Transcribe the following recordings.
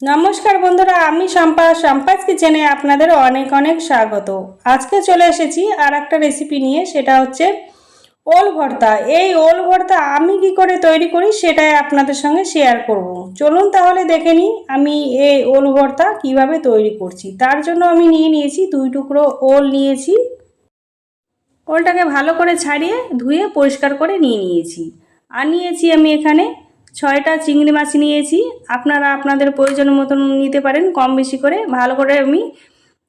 নমস্কার বন্ধুরা, আমি সম্পাস কিচেনে আপনাদের অনেক অনেক স্বাগত। আজকে চলে এসেছি আর একটা রেসিপি নিয়ে, সেটা হচ্ছে ওল ভর্তা। এই ওল ভর্তা আমি কি করে তৈরি করি সেটাই আপনাদের সঙ্গে শেয়ার করব। চলুন তাহলে দেখে নিই আমি এই ওল ভর্তা কিভাবে তৈরি করছি। তার জন্য আমি নিয়েছি 2 টুকরো ওল নিয়েছি। ওলটাকে ভালো করে ছাড়িয়ে ধুয়ে পরিষ্কার করে নিয়েছি। আর নিয়েছি আমি এখানে 6টা চিংড়ি মাছ নিয়েছি। আপনারা আপনাদের প্রয়োজন মতন নিতে পারেন, কম বেশি করে। ভালো করে আমি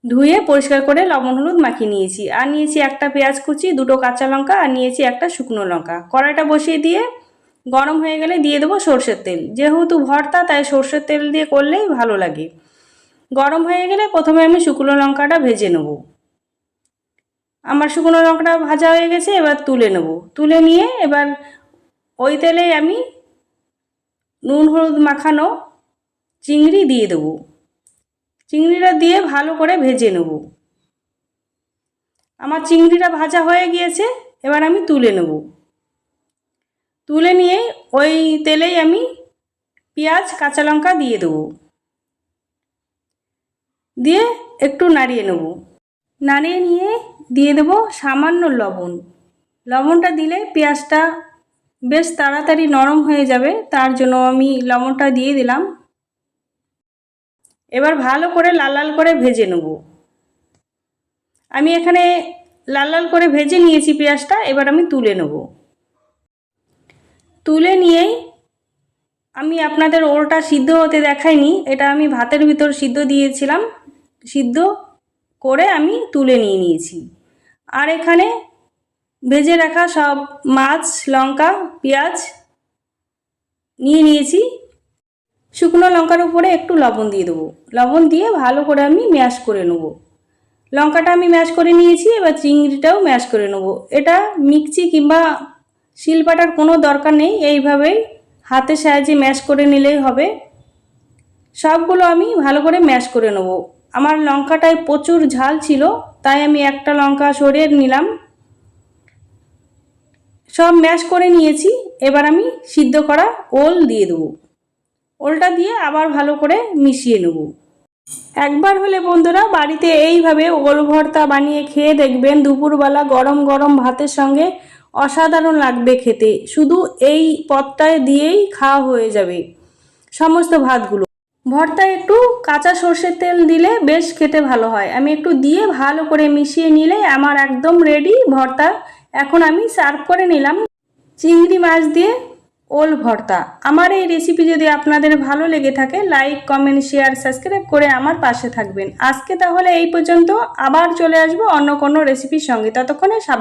ধুয়ে পরিষ্কার করে লবণ হলুদ মাখিয়ে নিয়েছি। আর নিয়েছি একটা পেঁয়াজ কুচি, 2টো কাঁচা লঙ্কা, আর নিয়েছি একটা শুকনো লঙ্কা। কড়াইটা বসিয়ে দিয়ে গরম হয়ে গেলে দিয়ে দেবো সর্ষের তেল। যেহেতু ভর্তা তাই সর্ষের তেল দিয়ে করলেই ভালো লাগে। গরম হয়ে গেলে প্রথমে আমি শুকনো লঙ্কাটা ভেজে নেব। আমার শুকনো লঙ্কাটা ভাজা হয়ে গেছে, এবার তুলে নেব। তুলে নিয়ে এবার ওই তেলেই আমি নুন হলুদ মাখানো চিংড়ি দিয়ে দেবো। চিংড়িটা দিয়ে ভালো করে ভেজে নেব। আমার চিংড়িটা ভাজা হয়ে গিয়েছে, এবার আমি তুলে নেব। তুলে নিয়ে ওই তেলেই আমি পেঁয়াজ কাঁচা লঙ্কা দিয়ে দেবো। দিয়ে একটু নাড়িয়ে নেব। নাড়িয়ে নিয়ে দিয়ে দেবো সামান্য লবণ। লবণটা দিলে পেঁয়াজটা বেশ তাড়াতাড়ি নরম হয়ে যাবে, তার জন্য আমি লবণটা দিয়ে দিলাম। এবার ভালো করে লাল লাল করে ভেজে নেব। আমি এখানে লাল লাল করে ভেজে নিয়েছি পেঁয়াজটা, এবার আমি তুলে নেব। তুলে নিয়েই আমি আপনাদের ওলটা সিদ্ধ হতে দেখাইনি, এটা আমি ভাতের ভিতর সিদ্ধ দিয়েছিলাম। সিদ্ধ করে আমি তুলে নিয়েছি। আর এখানে ভেজে রাখা সব মাছ, লঙ্কা, পেঁয়াজ নিয়েছি। শুকনো লঙ্কার উপরে একটু লবণ দিয়ে দেবো। লবণ দিয়ে ভালো করে আমি ম্যাশ করে নেব। লঙ্কাটা আমি ম্যাশ করে নিয়েছি, এবার চিংড়িটাও ম্যাশ করে নেব। এটা মিক্সি কিংবা শিলপাটার কোনো দরকার নেই, এইভাবেই হাতের সাহায্যে ম্যাশ করে নিলেই হবে। সবগুলো আমি ভালো করে ম্যাশ করে নেব। আমার লঙ্কাটায় প্রচুর ঝাল ছিল, তাই আমি একটা লঙ্কা সরিয়ে নিলাম। সব ম্যাশ করে নিয়েছি, এবার আমি সিদ্ধ করা ওল দিয়ে দেবো। ওলটা দিয়ে আবার ভালো করে মিশিয়ে নেব। একবার হলে বন্ধুরা বাড়িতে এইভাবে ওল ভর্তা বানিয়ে খেয়ে দেখবেন। দুপুরবেলা গরম গরম ভাতের সঙ্গে অসাধারণ লাগবে খেতে। শুধু এই পদটায় দিয়েই খাওয়া হয়ে যাবে সমস্ত ভাতগুলো। ভর্তায় একটু কাঁচা সর্ষের তেল দিলে বেশ খেতে ভালো হয়। আমি একটু দিয়ে ভালো করে মিশিয়ে নিলে আমার একদম রেডি ভর্তা। এখন আমি সার্ভ করে নিলাম চিংড়ি মাছ দিয়ে ওল ভর্তা। আমার এই রেসিপি যদি আপনাদের ভালো লেগে থাকে, লাইক, কমেন্ট, শেয়ার, সাবস্ক্রাইব করে আমার পাশে থাকবেন। আজকে তাহলে এই পর্যন্ত। আবার চলে আসবো অন্য কোনো রেসিপির সঙ্গে। ততক্ষণে সাবধান।